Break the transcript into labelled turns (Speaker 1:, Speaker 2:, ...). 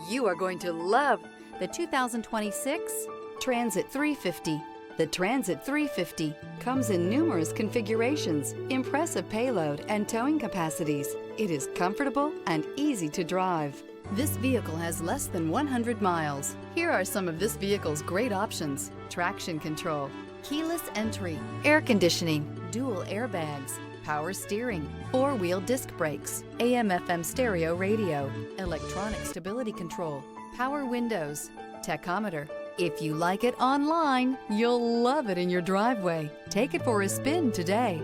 Speaker 1: You are going to love the 2026 Transit-350. The Transit-350 comes in numerous configurations, impressive payload, and towing capacities. It is comfortable and easy to drive. This vehicle has less than 100 miles. Here are some of this vehicle's great options: traction control, keyless entry, air conditioning, dual airbags, power steering, four-wheel disc brakes, AM/FM stereo radio, electronic stability control, power windows, tachometer. If you like it online, you'll love it in your driveway. Take it for a spin today.